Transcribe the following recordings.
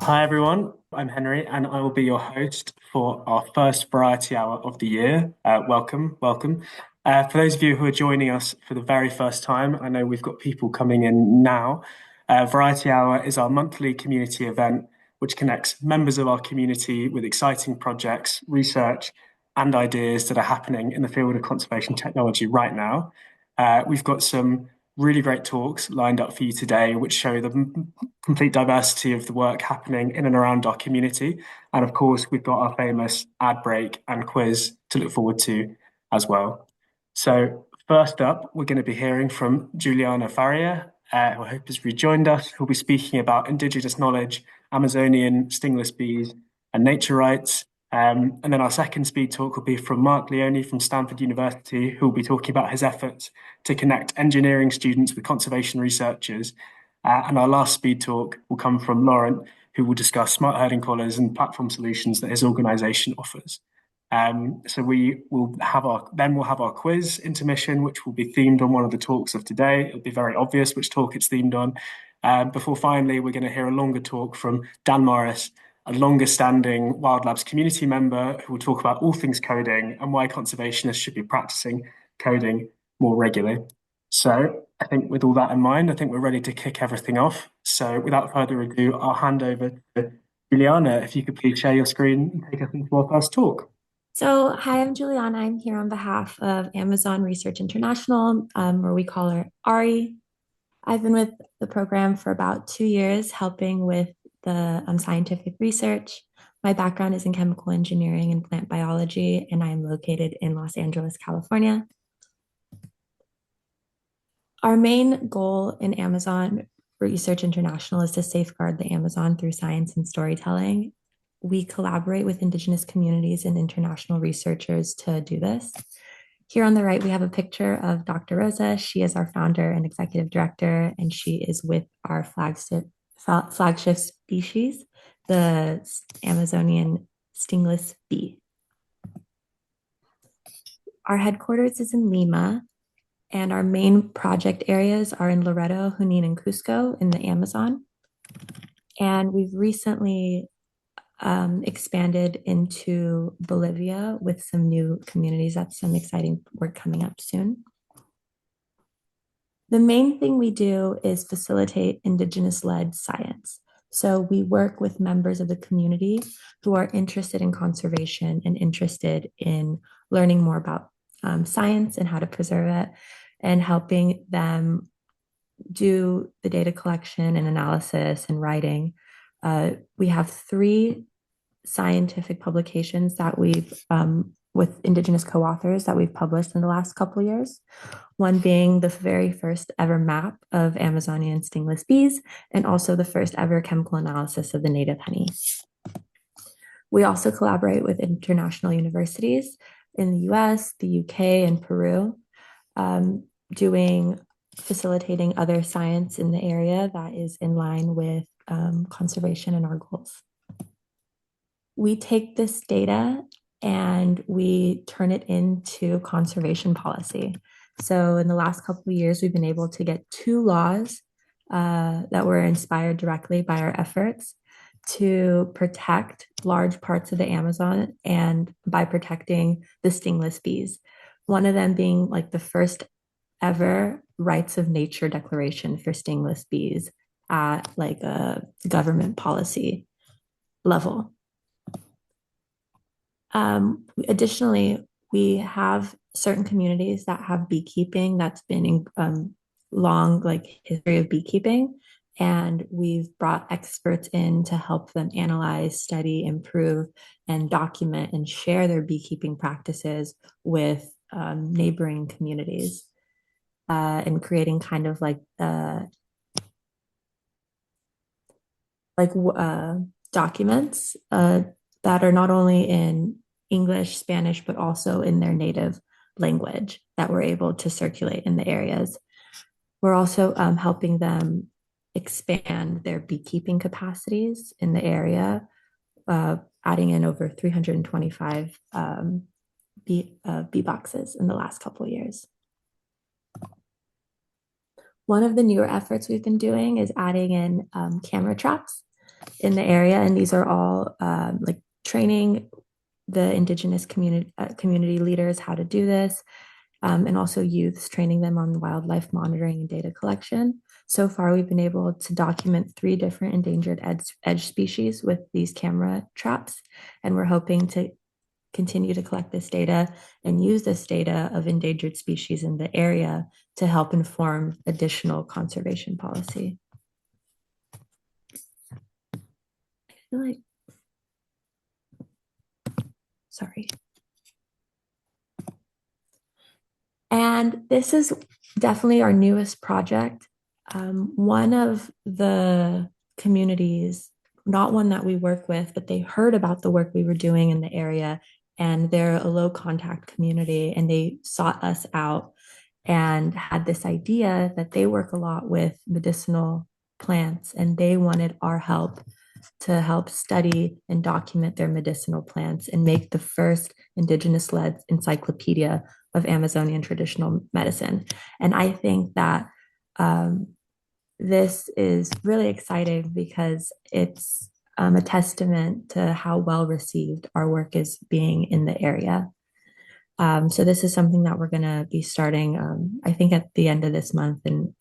Hi everyone, I'm Henry and I will be your host for our first variety hour of the year. Welcome. For those of you who are joining us for the very first time, I know we've got people coming in now. Variety Hour is our monthly community event which connects members of our community with exciting projects, research, and ideas that are happening in the field of conservation technology right now. We've got some really great talks lined up for you today, which show the complete diversity of the work happening in and around our community. And of course, we've got our famous ad break and quiz to look forward to as well. So, first up, we're going to be hearing from Julianna Faria, who I hope has rejoined us, who'll be speaking about Indigenous knowledge, Amazonian stingless bees, and nature rights. And then our second speed talk will be from Mark Leone from Stanford University, who will be talking about his efforts to connect engineering students with conservation researchers. And our last speed talk will come from Laurent, who will discuss smart herding collars and platform solutions that his organization offers. So we'll have our quiz intermission, which will be themed on one of the talks of today. It'll be very obvious which talk it's themed on. Before finally, we're going to hear a longer talk from Dan Morris, a longer standing WILDLABS community member who will talk about all things coding and why conservationists should be practicing coding more regularly. So I think with all that in mind, I think we're ready to kick everything off. So without further ado, I'll hand over to Juliana. If you could please share your screen and take us into our first talk. Hi, I'm Juliana. I'm here on behalf of Amazon Research International, or we call her ARI. I've been with the program for about 2 years, helping with the scientific research. My background is in chemical engineering and plant biology, and I am located in Los Angeles, California. Our main goal in Amazon Research International is to safeguard the Amazon through science and storytelling. We collaborate with Indigenous communities and international researchers to do this. Here on the right, we have a picture of Dr. Rosa. She is our founder and executive director, and she is with our flagship species, the Amazonian stingless bee. Our headquarters is in Lima, and our main project areas are in Loreto, Junín, and Cusco in the Amazon. And we've recently expanded into Bolivia with some new communities. That's some exciting work coming up soon. The main thing we do is facilitate Indigenous-led science. So we work with members of the community who are interested in conservation and interested in learning more about science and how to preserve it, and helping them do the data collection and analysis and writing. We have 3 scientific publications that we've with Indigenous co-authors that we've published in the last couple of years. One being the very first ever map of Amazonian stingless bees, and also the first ever chemical analysis of the native honey. We also collaborate with international universities in the US, the UK, and Peru, facilitating other science in the area that is in line with conservation and our goals. We take this data and we turn it into conservation policy. So in the last couple of years, we've been able to get 2 laws that were inspired directly by our efforts to protect large parts of the Amazon, and by protecting the stingless bees. One of them being like the first ever rights of nature declaration for stingless bees at like a government policy level. Additionally, we have certain communities that have beekeeping that's been in long history of beekeeping, and we've brought experts in to help them analyze, study, improve, and document and share their beekeeping practices with neighboring communities, and creating kind of documents that are not only in English, Spanish, but also in their native language that we're able to circulate in the areas. We're also helping them expand their beekeeping capacities in the area, adding in over 325 bee boxes in the last couple of years. One of the newer efforts we've been doing is adding in camera traps. in the area. And these are all like training the Indigenous community leaders how to do this, and also youths, training them on wildlife monitoring and data collection. So far, we've been able to document 3 different endangered edge species with these camera traps, and we're hoping to continue to collect this data and use this data of endangered species in the area to help inform additional conservation policy. I feel like, sorry. And this is definitely our newest project. One of the communities, not one that we work with, but they heard about the work we were doing in the area, and they're a low contact community, and they sought us out and had this idea that they work a lot with medicinal plants, and they wanted our help to help study and document their medicinal plants and make the first indigenous led encyclopedia of Amazonian traditional medicine. And I think that this is really exciting because it's a testament to how well received our work is being in the area. So this is something that we're going to be starting, I think, at the end of this month and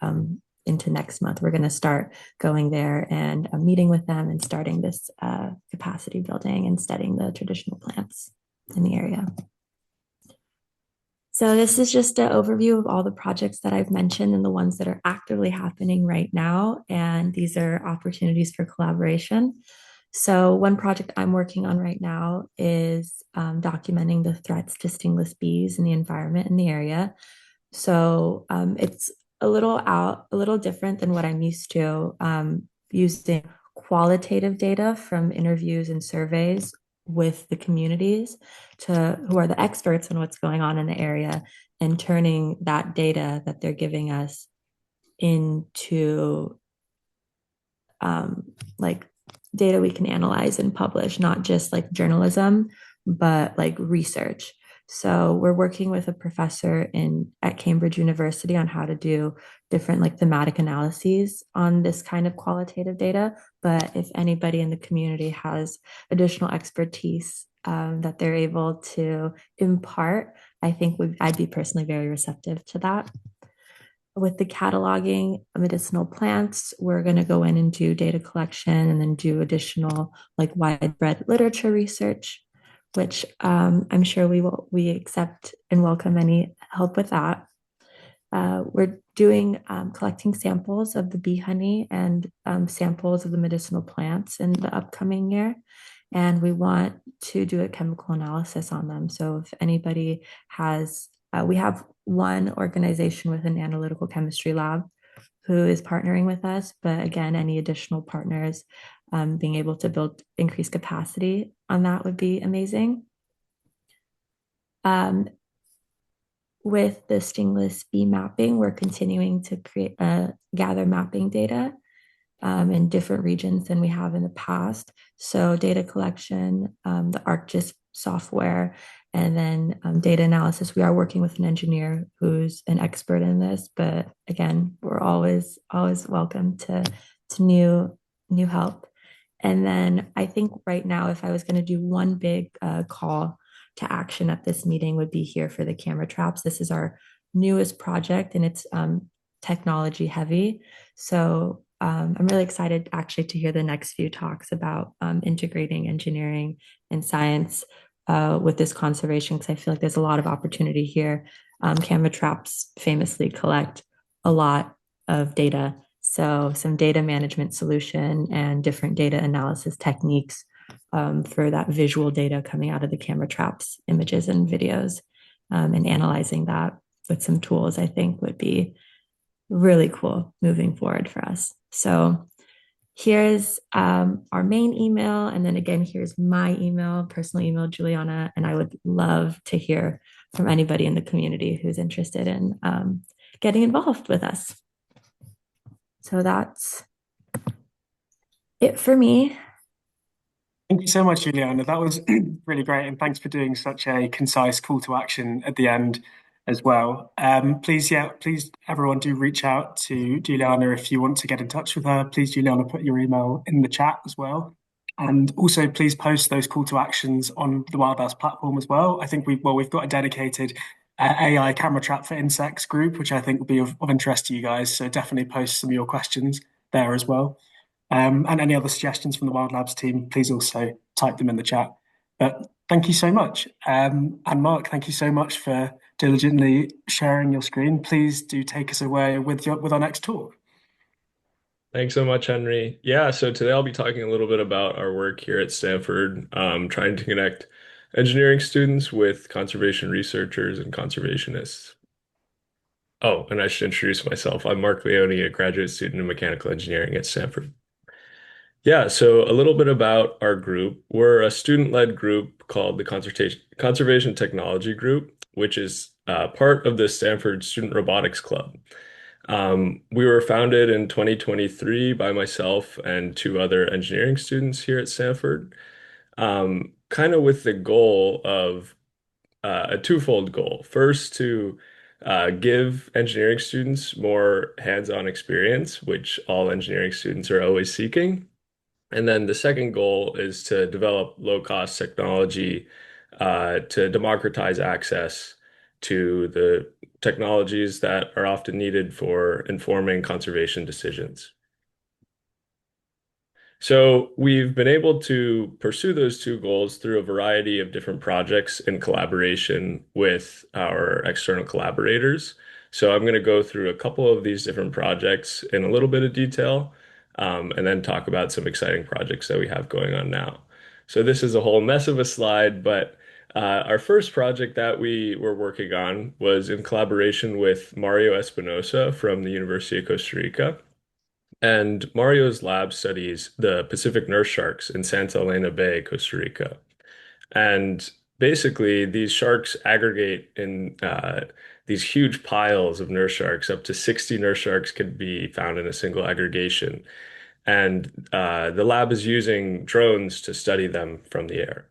into next month. We're going to start going there and meeting with them and starting this capacity building and studying the traditional plants in the area. So this is just an overview of all the projects that I've mentioned and the ones that are actively happening right now. And these are opportunities for collaboration. So one project I'm working on right now is documenting the threats to stingless bees in the environment in the area. So it's a little different than what I'm used to, using qualitative data from interviews and surveys with the communities who are the experts on what's going on in the area, and turning that data that they're giving us into like data we can analyze and publish, not just like journalism, but like research. So we're working with a professor at Cambridge University on how to do different like thematic analyses on this kind of qualitative data. But if anybody in the community has additional expertise that they're able to impart, I think I'd be personally very receptive to that. With the cataloging medicinal plants, we're going to go in and do data collection and then do additional like widespread literature research, which I'm sure we accept and welcome any help with that. We're doing collecting samples of the bee honey and samples of the medicinal plants in the upcoming year. And we want to do a chemical analysis on them. So if anybody has, we have one organization with an analytical chemistry lab who is partnering with us. But again, any additional partners being able to build increased capacity on that would be amazing. With the stingless bee mapping, we're continuing to gather mapping data in different regions than we have in the past. So data collection, the ArcGIS software, and then data analysis. We are working with an engineer who's an expert in this, but again, we're always welcome to new help. And then I think right now, if I was going to do one big call to action at this meeting, would be here for the camera traps. This is our newest project, and it's technology heavy. So I'm really excited actually to hear the next few talks about integrating engineering and science with this conservation, because I feel like there's a lot of opportunity here. Camera traps famously collect a lot of data. So some data management solution and different data analysis techniques for that visual data coming out of the camera traps, images and videos, and analyzing that with some tools, I think would be really cool moving forward for us. So here's our main email. And then again, here's my email, personal email, Julianna. And I would love to hear from anybody in the community who's interested in getting involved with us. So that's it for me. Thank you so much, Juliana. That was really great. And thanks for doing such a concise call to action at the end. as well. Please, yeah, please, everyone do reach out to Juliana if you want to get in touch with her. Please, Juliana, put your email in the chat as well. And also, please post those call to actions on the Wild House platform as well. I think we've got a dedicated AI camera trap for insects group, which I think will be of interest to you guys. So definitely post some of your questions there as well. And any other suggestions from the Wild Labs team, please also type them in the chat. But thank you so much. And Mark, thank you so much for diligently sharing your screen. Please do take us away with our next talk. Thanks so much, Henry. Yeah, so today I'll be talking a little bit about our work here at Stanford, trying to connect engineering students with conservation researchers and conservationists. Oh, and I should introduce myself. I'm Mark Leone, a graduate student in mechanical engineering at Stanford. Yeah, so a little bit about our group. We're a student-led group called the Conservation Technology Group, which is part of the Stanford Student Robotics Club. We were founded in 2023 by myself and two other engineering students here at Stanford, kind of with the goal of a twofold goal. First, to give engineering students more hands-on experience, which all engineering students are always seeking. And then the second goal is to develop low-cost technology to democratize access to the technologies that are often needed for informing conservation decisions. So we've been able to pursue those two goals through a variety of different projects in collaboration with our external collaborators. So I'm going to go through a couple of these different projects in a little bit of detail, and then talk about some exciting projects that we have going on now. So this is a whole mess of a slide, but our first project that we were working on was in collaboration with Mario Espinosa from the University of Costa Rica. And Mario's lab studies the Pacific nurse sharks in Santa Elena Bay, Costa Rica. And basically, these sharks aggregate in these huge piles of nurse sharks. Up to 60 nurse sharks could be found in a single aggregation. And the lab is using drones to study them from the air.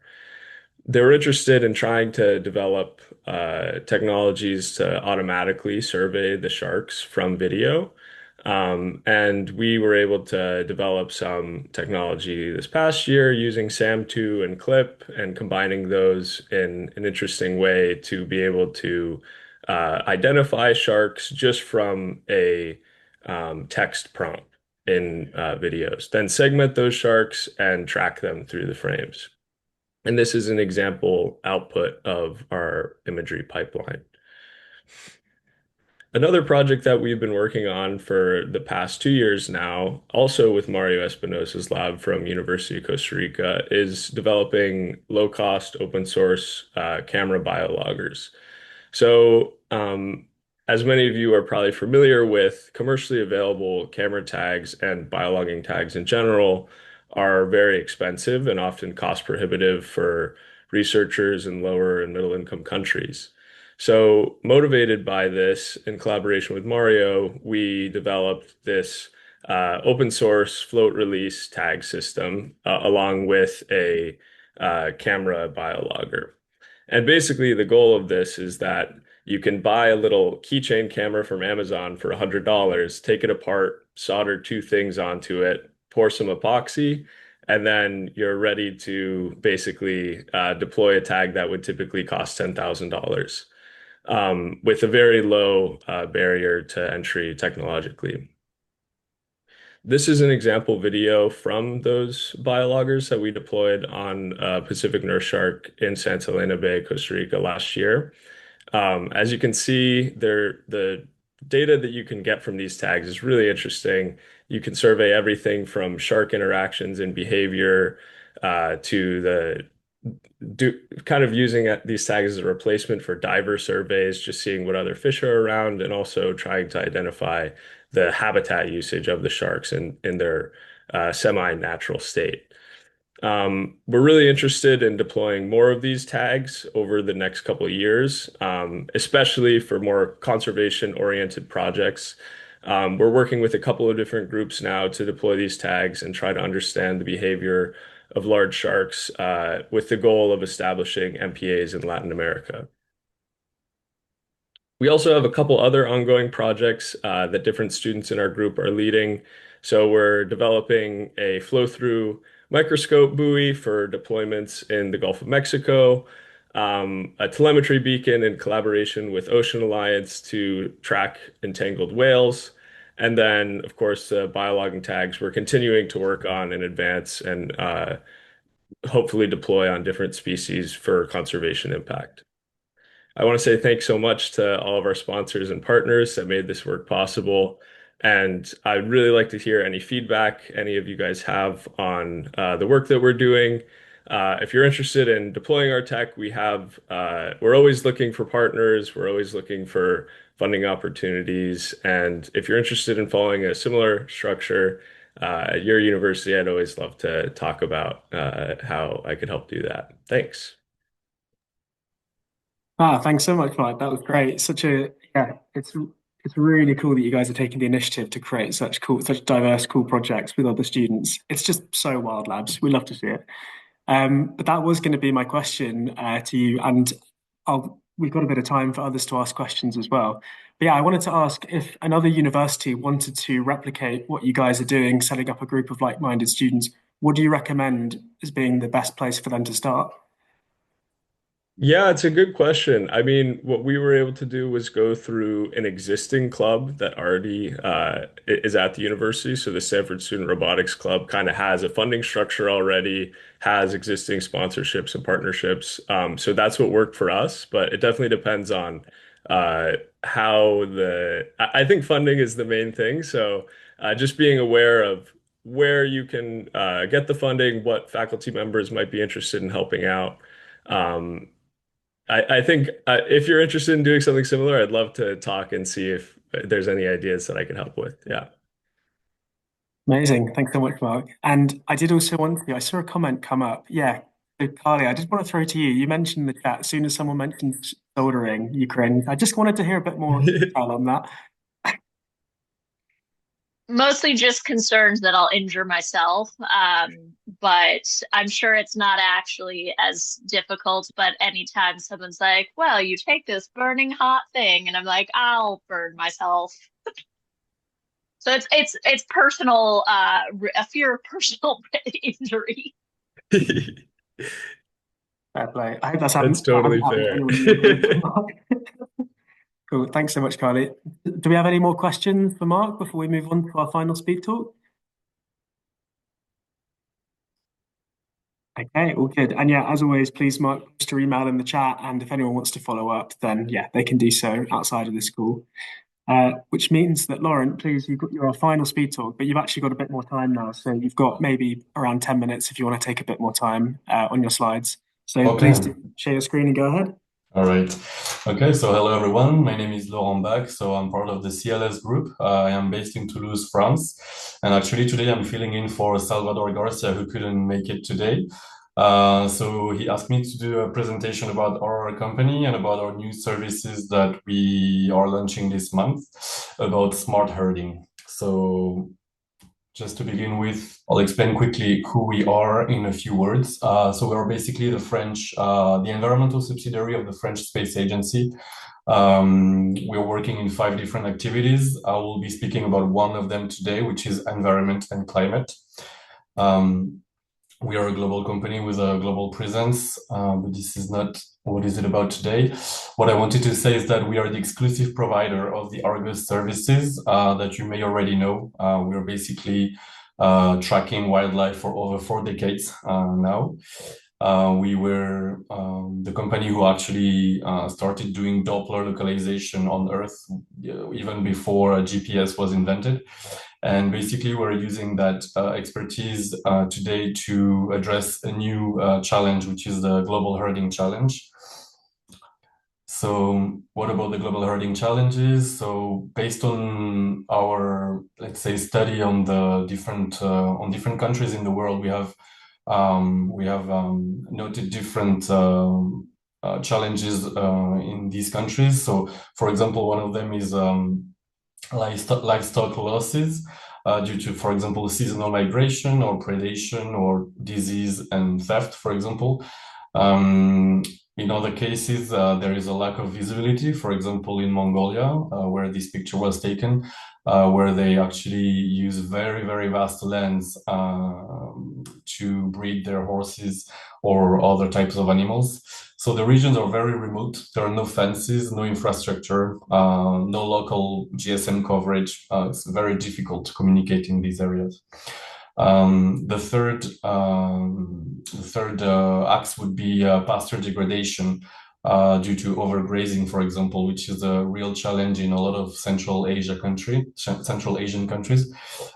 They were interested in trying to develop technologies to automatically survey the sharks from video. And we were able to develop some technology this past year using SAM2 and CLIP and combining those in an interesting way to be able to identify sharks just from a text prompt in videos, then segment those sharks and track them through the frames. And this is an example output of our imagery pipeline. Another project that we've been working on for the past 2 years now, also with Mario Espinosa's lab from University of Costa Rica, is developing low-cost open source camera biologgers. So, as many of you are probably familiar with, commercially available camera tags and biologging tags in general are very expensive and often cost prohibitive for researchers in lower and middle income countries. So, motivated by this, in collaboration with Mario, we developed this open source float release tag system along with a camera biologger. And basically, the goal of this is that you can buy a little keychain camera from Amazon for $100, take it apart, solder two things onto it, pour some epoxy, and then you're ready to basically deploy a tag that would typically cost $10,000 with a very low barrier to entry technologically. This is an example video from those biologgers that we deployed on Pacific nurse shark in Santa Elena Bay, Costa Rica last year. As you can see, the data that you can get from these tags is really interesting. You can survey everything from shark interactions and behavior to kind of using these tags as a replacement for diver surveys, just seeing what other fish are around, and also trying to identify the habitat usage of the sharks in their semi-natural state. We're really interested in deploying more of these tags over the next couple of years, especially for more conservation-oriented projects. We're working with a couple of different groups now to deploy these tags and try to understand the behavior of large sharks with the goal of establishing MPAs in Latin America. We also have a couple other ongoing projects that different students in our group are leading. So we're developing a flow-through microscope buoy for deployments in the Gulf of Mexico, a telemetry beacon in collaboration with Ocean Alliance to track entangled whales, and then, of course, the biologging tags we're continuing to work on in advance and hopefully deploy on different species for conservation impact. I want to say thanks so much to all of our sponsors and partners that made this work possible. And I'd really like to hear any feedback any of you guys have on the work that we're doing. If you're interested in deploying our tech, we're always looking for partners. We're always looking for funding opportunities. And if you're interested in following a similar structure at your university, I'd always love to talk about how I could help do that. Thanks. Ah, thanks so much, Mike. That was great. Yeah, it's really cool that you guys are taking the initiative to create such diverse, cool projects with other students. It's just so Wild Labs. We love to see it. But that was going to be my question to you, and we've got a bit of time for others to ask questions as well. But yeah, I wanted to ask if another university wanted to replicate what you guys are doing, setting up a group of like-minded students, what do you recommend as being the best place for them to start? Yeah, it's a good question. I mean, what we were able to do was go through an existing club that already is at the university. So the Stanford Student Robotics Club kind of has a funding structure already, has existing sponsorships and partnerships. So that's what worked for us, but it definitely depends on I think funding is the main thing. So just being aware of where you can get the funding, what faculty members might be interested in helping out. Um, I think if you're interested in doing something similar, I'd love to talk and see if there's any ideas that I can help with. Yeah. Amazing. Thanks so much, Mark. And I did also want to, I saw a comment come up. Yeah. So Carly, I just want to throw to you. You mentioned in the chat, as soon as someone mentioned soldering, Ukraine. I just wanted to hear a bit more detail on that. Mostly just concerns that I'll injure myself. But I'm sure it's not actually as difficult. But anytime someone's like, well, you take this burning hot thing, and I'm like, I'll burn myself. So it's personal, a fear of personal injury. Fair play. I hope That's that hasn't totally happened to fair. anyone in your group. Mark. Cool. Thanks so much, Carly. Do we have any more questions for Mark before we move on to our final speed talk? Okay, all good. And yeah, as always, please mark post your email in the chat. And if anyone wants to follow up, then yeah, they can do so outside of this call. Which means that Laurent, please, you're our final speed talk, but you've actually got a bit more time now. So you've got maybe around 10 minutes if you want to take a bit more time on your slides. So Okay. please do share your screen and go ahead. All right. Okay, so hello everyone. My name is Laurent Bacque. So I'm part of the CLS group. I am based in Toulouse, France. And actually today I'm filling in for Salvador Garcia, who couldn't make it today. So he asked me to do a presentation about our company and about our new services that we are launching this month about smart herding. So just to begin with, I'll explain quickly who we are in a few words. So we are basically the environmental subsidiary of the French Space Agency. We're working in 5 different activities. I will be speaking about one of them today, which is environment and climate. We are a global company with a global presence, but this is not what is it about today. What I wanted to say is that we are the exclusive provider of the Argus services that you may already know. We're basically tracking wildlife for over 4 decades now. We were the company who actually started doing Doppler localization on Earth even before GPS was invented. And basically, we're using that expertise today to address a new challenge, which is the global herding challenge. So what about the global herding challenges? So based on our, let's say, study on the different countries in the world, we have noted different challenges in these countries. So, for example, one of them is livestock losses due to, for example, seasonal migration or predation or disease and theft, for example. In other cases, there is a lack of visibility. For example, in Mongolia, where this picture was taken, where they actually use very, very vast lands to breed their horses or other types of animals. So the regions are very remote. There are no fences, no infrastructure, no local GSM coverage. It's very difficult to communicate in these areas. The third axe would be pasture degradation due to overgrazing, for example, which is a real challenge in a lot of Central Asian countries.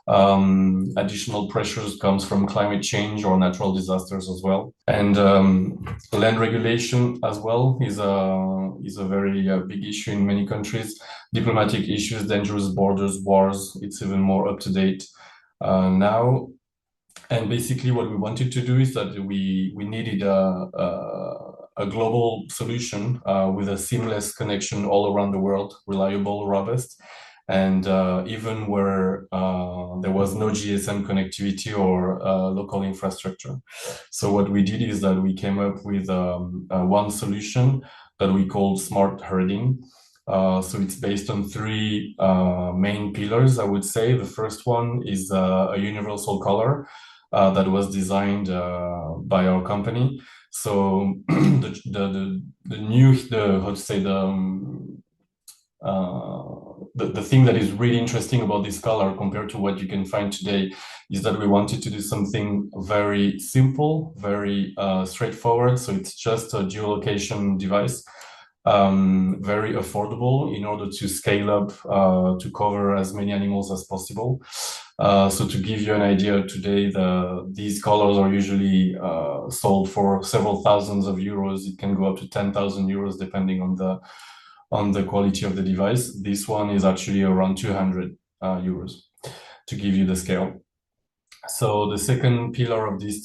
Additional pressures comes from climate change or natural disasters as well, and land regulation as well is a very big issue in many countries. Diplomatic issues, dangerous borders, wars. It's even more up to date now. And basically what we wanted to do is that we needed a global solution with a seamless connection all around the world, reliable, robust, and even where there was no GSM connectivity or local infrastructure. So what we did is that we came up with one solution that we called smart herding. So it's based on three main pillars, I would say. The first one is a universal color that was designed by our company. So the thing that is really interesting about this color compared to what you can find today is that we wanted to do something very simple, very straightforward. So it's just a geolocation device. Very affordable in order to scale up to cover as many animals as possible. So to give you an idea, today these colors are usually sold for several thousands of euros. It can go up to 10,000 euros depending on the quality of the device. This one is actually around 200 euros to give you the scale. So the second pillar of this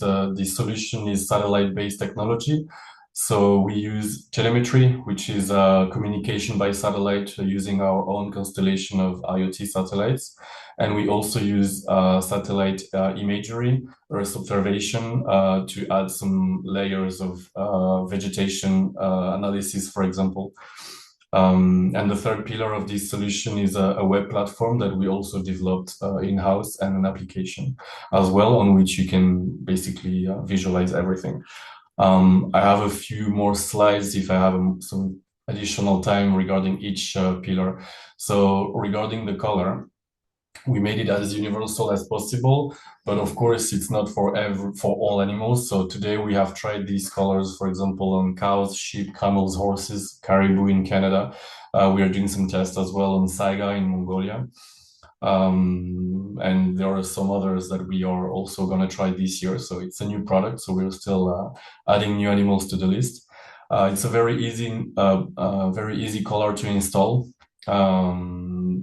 solution is satellite-based technology. So we use telemetry, which is communication by satellite using our own constellation of IoT satellites. And we also use satellite imagery, Earth observation, to add some layers of vegetation analysis, for example. And the third pillar of this solution is a web platform that we also developed in-house, and an application as well on which you can basically visualize everything. I have a few more slides if I have some additional time regarding each pillar. So regarding the color, we made it as universal as possible, but of course it's not for all animals. So today we have tried these colors, for example, on cows, sheep, camels, horses, caribou in Canada. We are doing some tests as well on saiga in Mongolia. And there are some others that we are also going to try this year. So it's a new product, so we're still adding new animals to the list. It's a very easy color to install.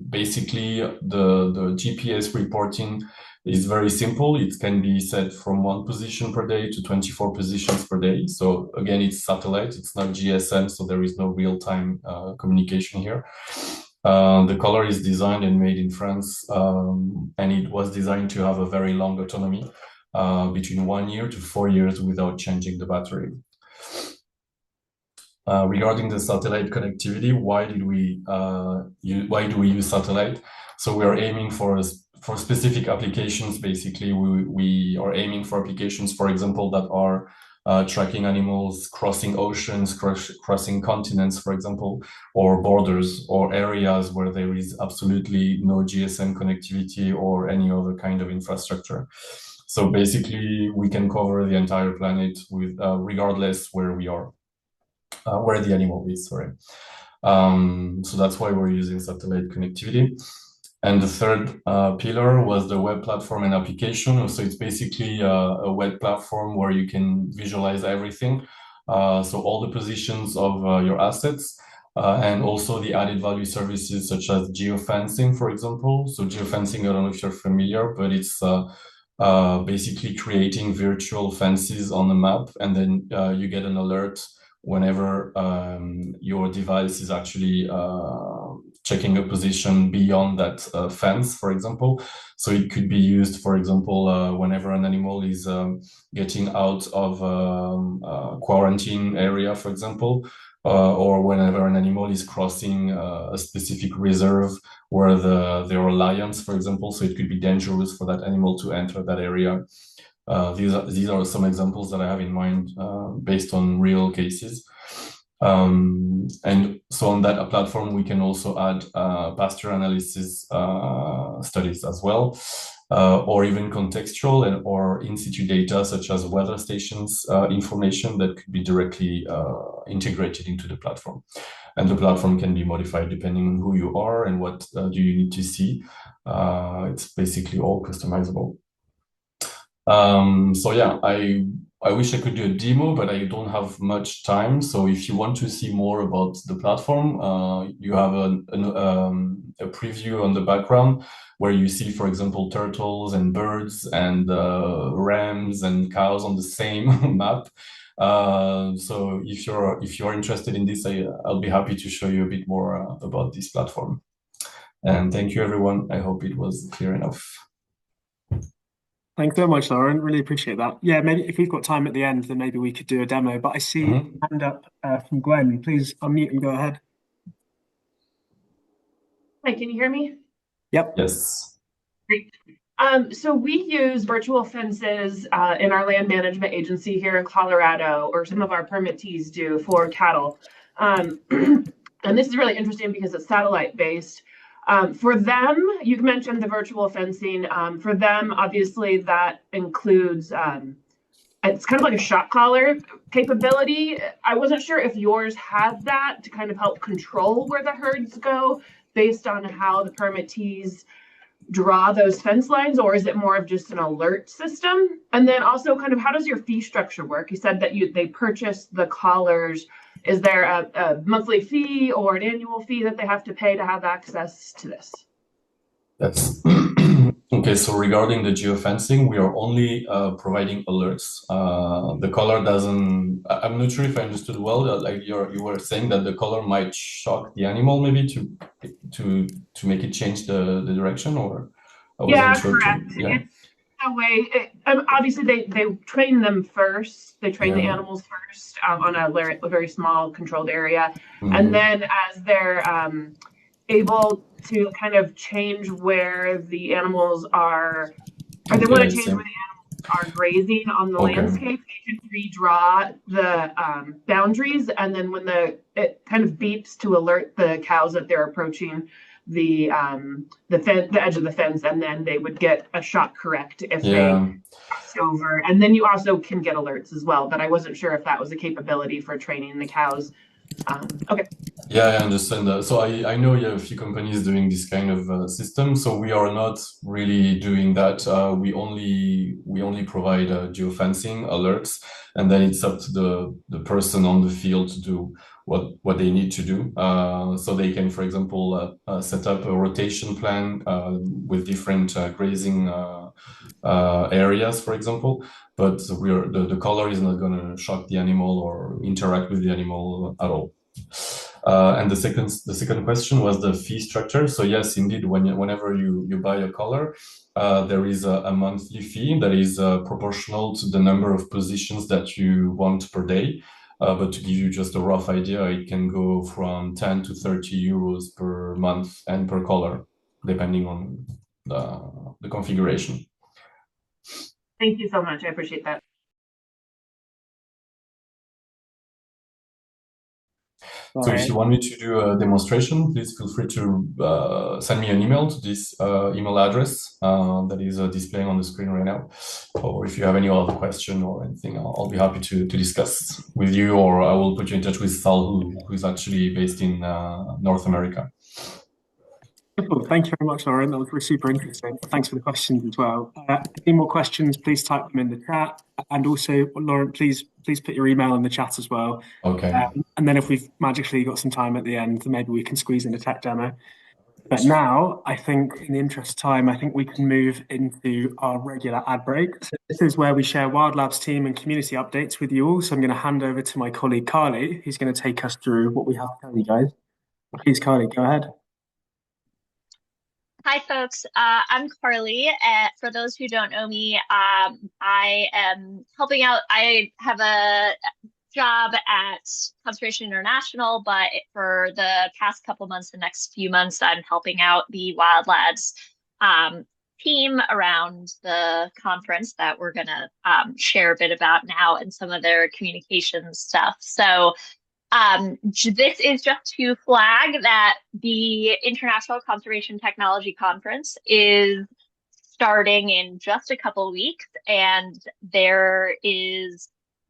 Basically, the GPS reporting is very simple. It can be set from 1 position per day to 24 positions per day. So again, it's satellite, it's not GSM, so there is no real-time communication here. The color is designed and made in France, and it was designed to have a very long autonomy, between 1 year to 4 years without changing the battery. Regarding the satellite connectivity, why do we use satellite? So we are aiming for specific applications. Basically, we are aiming for applications, for example, that are tracking animals crossing oceans, crossing continents, for example, or borders, or areas where there is absolutely no GSM connectivity or any other kind of infrastructure. So basically, we can cover the entire planet with regardless where we are. Where the animal is, sorry. So that's why we're using satellite connectivity. And the third pillar was the web platform and application. So it's basically a web platform where you can visualize everything. So all the positions of your assets, and also the added value services such as geofencing, for example. So geofencing, I don't know if you're familiar, but it's basically creating virtual fences on the map, and then you get an alert whenever your device is actually checking a position beyond that fence, for example. So it could be used, for example, whenever an animal is getting out of quarantine area, for example, or whenever an animal is crossing a specific reserve where there are lions, for example. So it could be dangerous for that animal to enter that area. These are some examples that I have in mind based on real cases. And so on that platform, we can also add pasture analysis studies as well, or even contextual or in-situ data such as weather stations information that could be directly integrated into the platform. And the platform can be modified depending on who you are and what do you need to see. It's basically all customizable. So yeah, I wish I could do a demo, but I don't have much time. So if you want to see more about the platform, you have a preview on the background where you see, for example, turtles and birds and rams and cows on the same map. So if you're interested in this, I'll be happy to show you a bit more about this platform. And thank you, everyone. I hope it was clear enough. Thanks so much, Laurent. Really appreciate that. Yeah, maybe if we've got time at the end, then maybe we could do a demo. But I see a hand up from Gwen. Please unmute and go ahead. Hi, can you hear me? Yep. Yes. Great. So we use virtual fences in our land management agency here in Colorado, or some of our permittees do for cattle. And this is really interesting because it's satellite based. For them, you mentioned the virtual fencing. For them, obviously, that includes it's kind of like a shot collar capability. I wasn't sure if yours had that to kind of help control where the herds go based on how the permittees draw those fence lines, or is it more of just an alert system? And then also kind of how does your fee structure work? You said that they purchase the collars. Is there a monthly fee or an annual fee that they have to pay to have access to this? That's okay. So regarding the geofencing, we are only providing alerts. The color doesn't. I'm not sure if I understood well. Like you were saying that the color might shock the animal, maybe to make it change the direction, or I wasn't Yeah, sure. correct. It's the way. Obviously, they train them first. They train the animals first on a very small controlled area, and then as they're able to kind of change where the animals are, or they want to change where the animals are grazing on the landscape, they can redraw the boundaries, and then when it kind of beeps to alert the cows that they're approaching the edge of the fence, and then they would get a shot correct if they crossed over. And then you also can get alerts as well, but I wasn't sure if that was a capability for training the cows. Okay. Yeah, I understand that. So I know you have a few companies doing this kind of system. So we are not really doing that. We only provide geofencing alerts, and then it's up to the person on the field to do what they need to do. So they can, for example, set up a rotation plan with different grazing areas, for example. But the color is not going to shock the animal or interact with the animal at all. And the second question was the fee structure. So yes, indeed, whenever you buy a collar, there is a monthly fee that is proportional to the number of positions that you want per day. But to give you just a rough idea, it can go from 10 to 30 euros per month and per collar, depending on the configuration. Thank you so much. I appreciate that. So if you want me to do a demonstration, please feel free to send me an email to this email address that is displaying on the screen right now. Or if you have any other question or anything, I'll be happy to discuss with you, or I will put you in touch with Sal, who is actually based in North America. Cool. Thank you very much, Laurent. That was super interesting. Thanks for the questions as well. Any more questions, please type them in the chat. And also, Laurent, please put your email in the chat as well. Okay. And then if we've magically got some time at the end, then maybe we can squeeze in a tech demo. But now, I think in the interest of time, I think we can move into our regular ad break. So this is where we share WildLabs team and community updates with you all. So I'm going to hand over to my colleague, Carly, who's going to take us through what we have to tell you guys. Please, Carly, go ahead. Hi, folks. I'm Carly. For those who don't know me, I am helping out. I have a job at Conservation International, but for the past couple months, the next few months, I'm helping out the Wild Labs um, team around the conference that we're going to share a bit about now and some of their communications stuff. So this is just to flag that the International Conservation Technology Conference is starting in just a couple weeks, and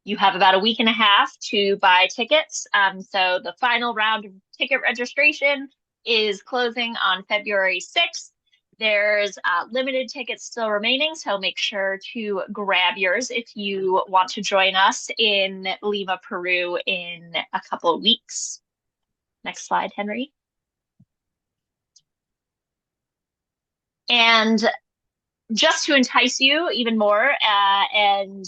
you have about a week and a half to buy tickets. So the final round of ticket registration is closing on February 6th. There's limited tickets still remaining, so make sure to grab yours if you want to join us in Lima, Peru in a couple of weeks. Next slide, Henry. And just to entice you even more and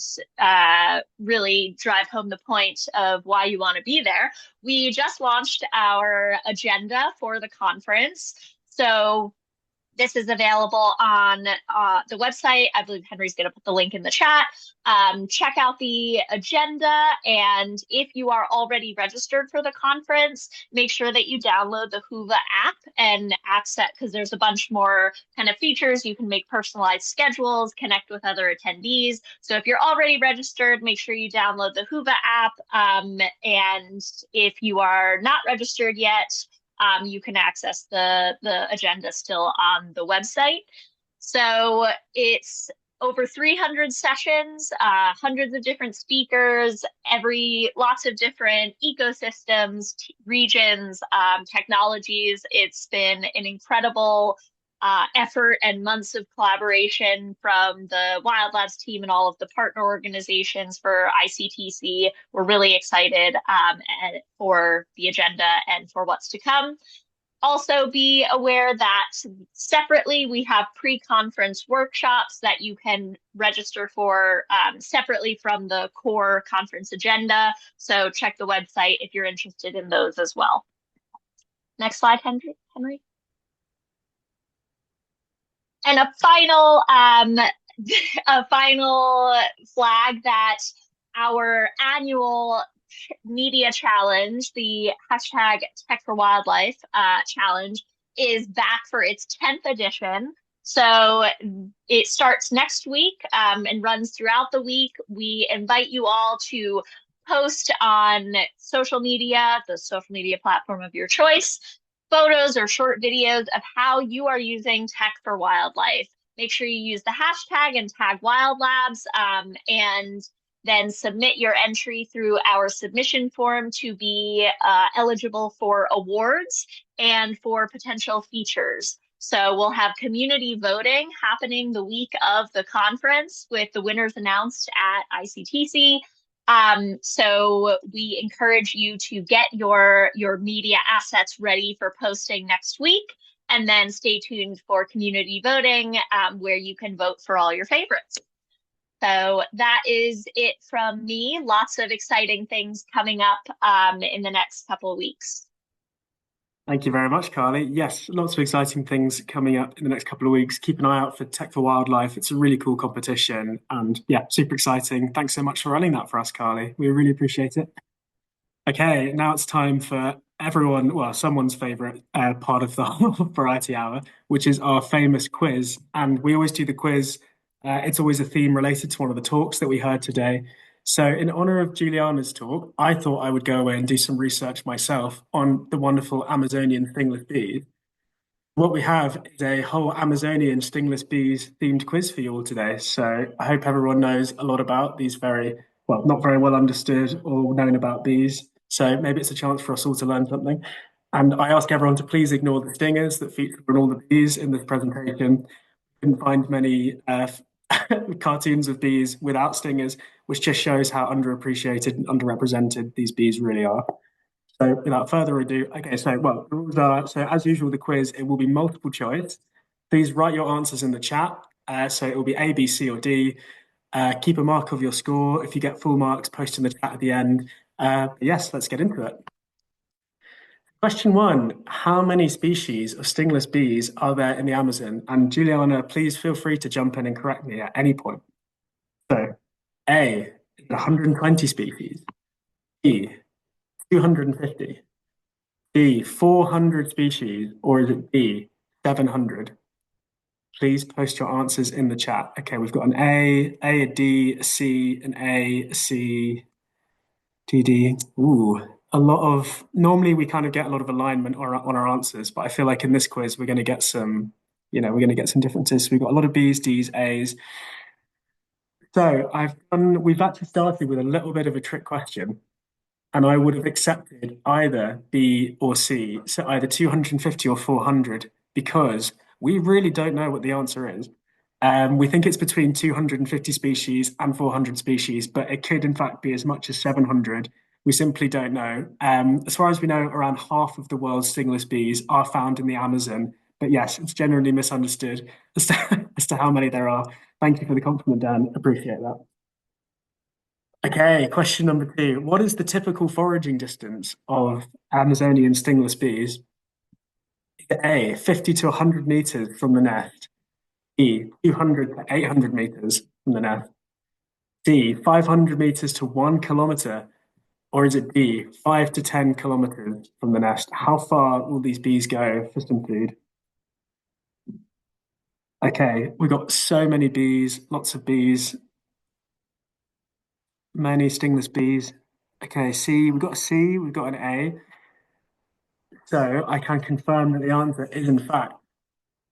really drive home the point of why you want to be there, we just launched our agenda for the conference. So this is available on the website. I believe Henry's going to put the link in the chat. Check out the agenda. And if you are already registered for the conference, make sure that you download the Whova app and access, because there's a bunch more kind of features. You can make personalized schedules, connect with other attendees. So if you're already registered, make sure you download the Whova app. And if you are not registered yet, you can access the agenda still on the website. So it's over 300 sessions, hundreds of different speakers, lots of different ecosystems, regions, technologies. It's been an incredible effort and months of collaboration from the Wild Labs team and all of the partner organizations for ICTC. We're really excited for the agenda and for what's to come. Also be aware that separately, we have pre-conference workshops that you can register for separately from the core conference agenda. So check the website if you're interested in those as well. Next slide, Henry. And a final flag that our annual media challenge, the hashtag Tech for Wildlife challenge, is back for its 10th edition. So it starts next week and runs throughout the week. We invite you all to post on social media, the social media platform of your choice, photos or short videos of how you are using tech for wildlife. Make sure you use the hashtag and tag WildLabs, and then submit your entry through our submission form to be eligible for awards and for potential features. So we'll have community voting happening the week of the conference with the winners announced at ICTC. So we encourage you to get your media assets ready for posting next week, and then stay tuned for community voting where you can vote for all your favorites. So that is it from me. Lots of exciting things coming up in the next couple of weeks. Thank you very much, Carly. Yes, lots of exciting things coming up in the next couple of weeks. Keep an eye out for Tech for Wildlife. It's a really cool competition and yeah, super exciting. Thanks so much for running that for us, Carly. We really appreciate it. Okay, now it's time for someone's favorite part of the whole variety hour, which is our famous quiz. And we always do the quiz. It's always a theme related to one of the talks that we heard today. So in honor of Julianna's talk, I thought I would go away and do some research myself on the wonderful Amazonian stingless bees. What we have is a whole Amazonian stingless bees themed quiz for you all today. So I hope everyone knows a lot about these not very well understood or known about bees. So maybe it's a chance for us all to learn something. And I ask everyone to please ignore the stingers that feature on all the bees in this presentation. Couldn't find many cartoons of bees without stingers, which just shows how underappreciated and underrepresented these bees really are. So without further ado, the rules are, so as usual, the quiz, it will be multiple choice. Please write your answers in the chat. So it will be A, B, C, or D. Keep a mark of your score. If you get full marks, post in the chat at the end. Yes, let's get into it. Question one, how many species of stingless bees are there in the Amazon? And Juliana, please feel free to jump in and correct me at any point. So, A, 120 species. B, 250. B, 400 species. Or is it B, 700? Please post your answers in the chat. Okay, we've got an A, a D, a C, an A, a C, D, D. Ooh, a lot of, normally we kind of get a lot of alignment on our answers, but I feel like in this quiz we're going to get some, we're going to get some differences. So we've got a lot of B's, D's, A's. So we've actually started with a little bit of a trick question, and I would have accepted either B or C, so either 250 or 400, because we really don't know what the answer is. We think it's between 250 species and 400 species, but it could in fact be as much as 700. We simply don't know. As far as we know, around half of the world's stingless bees are found in the Amazon. But yes, it's generally misunderstood as to how many there are. Thank you for the compliment, Dan. Appreciate that. Okay, question number two. What is the typical foraging distance of Amazonian stingless bees? A, 50 to 100 meters from the nest. B, 200 to 800 meters from the nest. C, 500 meters to 1 kilometer. Or is it D, 5 to 10 kilometers from the nest? How far will these bees go for some food? Okay, we've got so many bees, lots of bees, many stingless bees. Okay, C, we've got a C, we've got an A. So I can confirm that the answer is in fact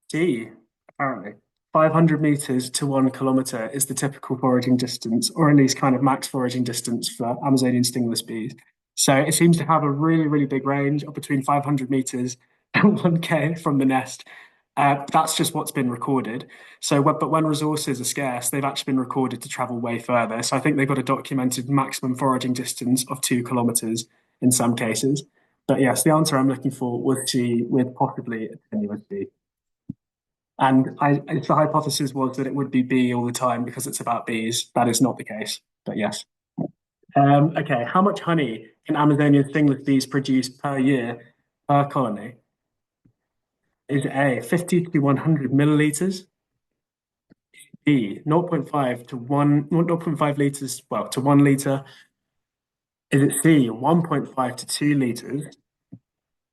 D, apparently. 500 meters to 1 kilometer is the typical foraging distance, or at least kind of max foraging distance for Amazonian stingless bees. So it seems to have a really, really big range of between 500 meters and 1K from the nest. That's just what's been recorded. So, but when resources are scarce, they've actually been recorded to travel way further. So I think they've got a documented maximum foraging distance of 2 kilometers in some cases. But yes, the answer I'm looking for was C, with possibly a tenuous B. And if the hypothesis was that it would be B all the time because it's about bees, that is not the case. But yes. Okay, how much honey can Amazonian stingless bees produce per year per colony? Is it A, 50 to 100 milliliters? B, zero point 0.5 to 1, zero point 0.5 liters, well, to 1 liter? Is it C, 1.5 to 2 liters?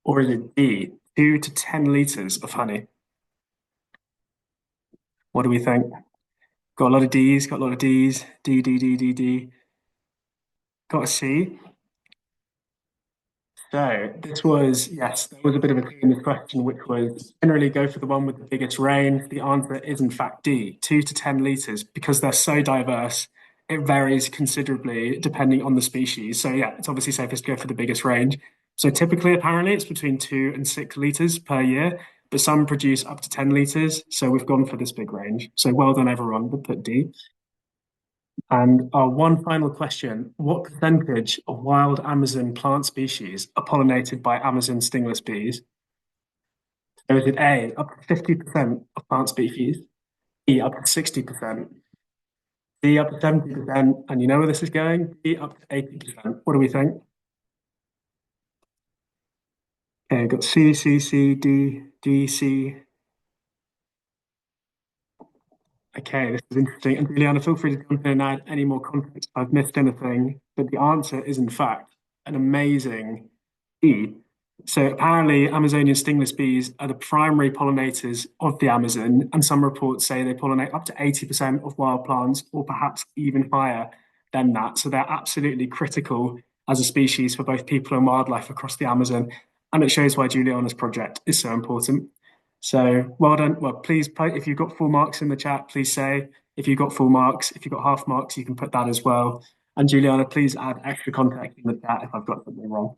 Or is it D, 2 to 10 liters of honey? What do we think? Got a lot of D's, got a lot of D's. D, D, D, D, D. Got a C. So this was, yes, there was a bit of a clue in this question, which was generally go for the one with the biggest range. The answer is in fact D, 2 to 10 liters, because they're so diverse. It varies considerably depending on the species. So yeah, it's obviously safest to go for the biggest range. So typically, apparently, it's between 2 and 6 liters per year, but some produce up to 10 liters. So we've gone for this big range. So well done, everyone. We'll put D. And our one final question, what percentage of wild Amazon plant species are pollinated by Amazon stingless bees? So is it A, up to 50% of plant species, B, up to 60%, D, up to 70%, and you know where this is going, D, up to 80%. What do we think? Okay, got C, C, C, D, D, C. Okay, this is interesting. And Juliana, feel free to jump in and add any more context if I've missed anything. But the answer is, in fact, an amazing E. So apparently, Amazonian stingless bees are the primary pollinators of the Amazon, and some reports say they pollinate up to 80% of wild plants, or perhaps even higher than that. So they're absolutely critical as a species for both people and wildlife across the Amazon. And it shows why Juliana's project is so important. So well done. Well, please, if you've got full marks in the chat, please say. If you've got full marks, if you've got half marks, you can put that as well. And Juliana, please add extra context in the chat if I've got something wrong.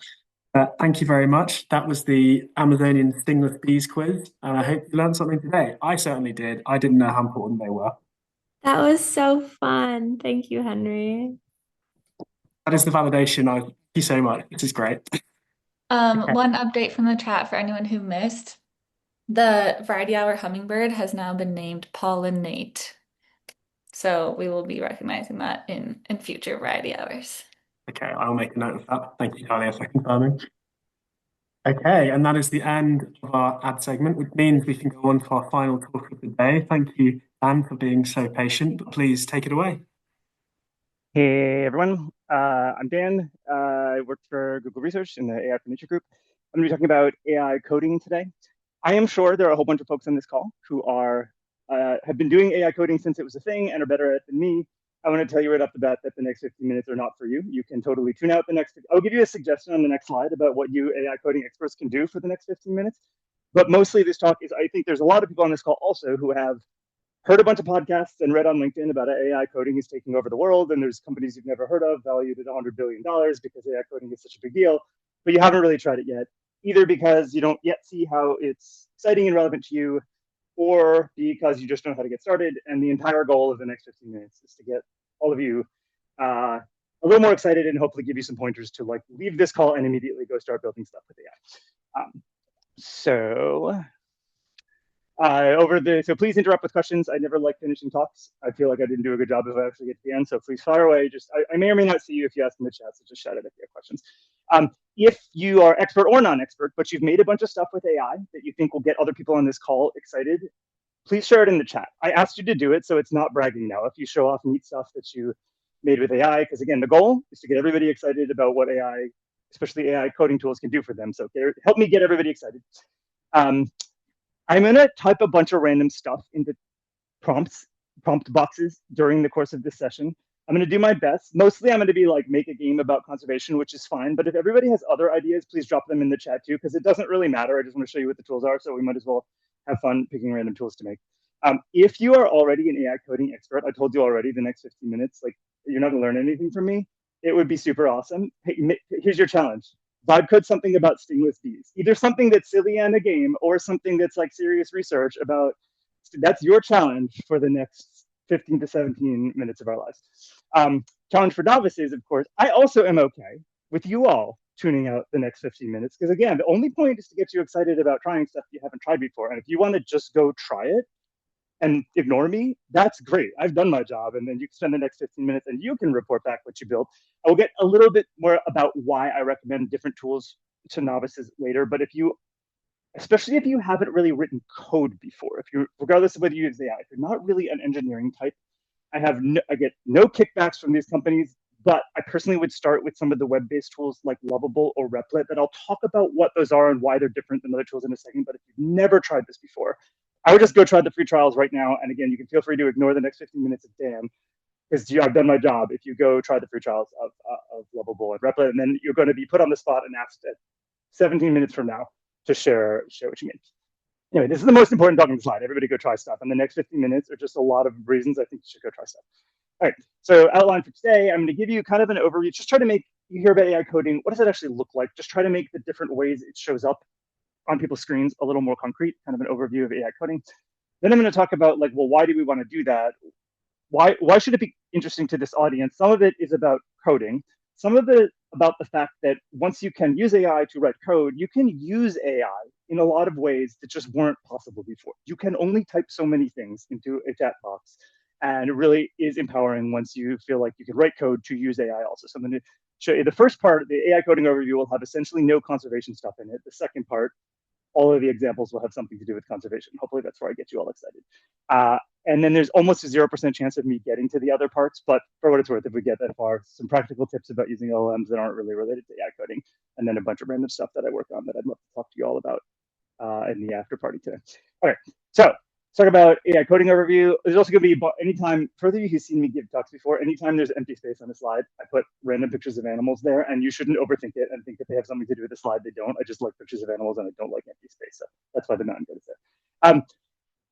Thank you very much. That was the Amazonian stingless bees quiz, and I hope you learned something today. I certainly did. I didn't know how important they were. That was so fun. Thank you, Henry. That is the validation. Thank you so much. This is great. Okay. One update from the chat for anyone who missed. The Variety Hour hummingbird has now been named Pollinate. So we will be recognizing that in future Variety Hours. Okay, I'll make a note of that. Thank you, Talia, for confirming. Okay, and that is the end of our ad segment, which means we can go on to our final talk of the day. Thank you, Dan, for being so patient. Please take it away. Hey everyone, I'm Dan. I work for Google Research in the AI for Nature group. I'm going to be talking about AI coding today. I am sure there are a whole bunch of folks on this call who have been doing AI coding since it was a thing and are better at it than me. I want to tell you right off the bat that the next 15 minutes are not for you. You can totally tune out the next. I'll give you a suggestion on the next slide about what you AI coding experts can do for the next 15 minutes. But mostly this talk is, I think there's a lot of people on this call also who have heard a bunch of podcasts and read on LinkedIn about AI coding is taking over the world, and there's companies you've never heard of valued at $100 billion because AI coding is such a big deal, but you haven't really tried it yet, either because you don't yet see how it's exciting and relevant to you, or because you just don't know how to get started. And the entire goal of the next 15 minutes is to get all of you a little more excited and hopefully give you some pointers to like leave this call and immediately go start building stuff with AI. So please interrupt with questions. I never like finishing talks. I feel like I didn't do a good job if I actually get to the end. So please fire away. I may or may not see you if you ask in the chat. So just shout it if you have questions. If you are expert or non-expert, but you've made a bunch of stuff with AI that you think will get other people on this call excited, please share it in the chat. I asked you to do it, so it's not bragging now. If you show off neat stuff that you made with AI, because again, the goal is to get everybody excited about what AI, especially AI coding tools, can do for them. So help me get everybody excited. I'm going to type a bunch of random stuff into prompt boxes during the course of this session. I'm going to do my best. Mostly I'm going to be like, make a game about conservation, which is fine. But if everybody has other ideas, please drop them in the chat too, because it doesn't really matter. I just want to show you what the tools are. So we might as well have fun picking random tools to make. If you are already an AI coding expert, I told you already the next 15 minutes, like you're not going to learn anything from me. It would be super awesome. Hey, here's your challenge. Vibe code something about stingless bees, either something that's silly and a game or something that's like serious research about. That's your challenge for the next 15 to 17 minutes of our lives. Challenge for novices, of course. I also am okay with you all tuning out the next 15 minutes because again, the only point is to get you excited about trying stuff you haven't tried before. And if you want to just go try it and ignore me, that's great. I've done my job. And then you can spend the next 15 minutes and you can report back what you built. I will get a little bit more about why I recommend different tools to novices later. But especially if you haven't really written code before, regardless of whether you use AI, if you're not really an engineering type, I get no kickbacks from these companies, but I personally would start with some of the web-based tools like Lovable or Replit that I'll talk about what those are and why they're different than other tools in a second. But if you've never tried this before, I would just go try the free trials right now. And again, you can feel free to ignore the next 15 minutes of Dan, because I've done my job. If you go try the free trials of Lovable and Replit, and then you're going to be put on the spot and asked at 17 minutes from now to share what you made. Anyway, this is the most important talking slide. Everybody go try stuff. And the next 15 minutes are just a lot of reasons I think you should go try stuff. All right, so outline for today, I'm going to give you kind of an overview. Just try to make, you hear about AI coding, what does it actually look like? Just try to make the different ways it shows up on people's screens a little more concrete, kind of an overview of AI coding. Then I'm going to talk about like, well, why do we want to do that? Why should it be interesting to this audience? Some of it is about coding. Some of it about the fact that once you can use AI to write code, you can use AI in a lot of ways that just weren't possible before. You can only type so many things into a chat box. And it really is empowering once you feel like you can write code to use AI also. So I'm going to show you the first part, the AI coding overview will have essentially no conservation stuff in it. The second part, all of the examples will have something to do with conservation. Hopefully that's where I get you all excited. And then there's almost a 0% chance of me getting to the other parts, but for what it's worth, if we get that far, some practical tips about using LLMs that aren't really related to AI coding, and then a bunch of random stuff that I work on that I'd love to talk to you all about in the after party today. All right, so let's talk about AI coding overview. There's also going to be, anytime, for those of you who've seen me give talks before, anytime there's empty space on a slide, I put random pictures of animals there, and you shouldn't overthink it and think that they have something to do with the slide. They don't. I just like pictures of animals, and I don't like empty space, so that's why the mountain goes there.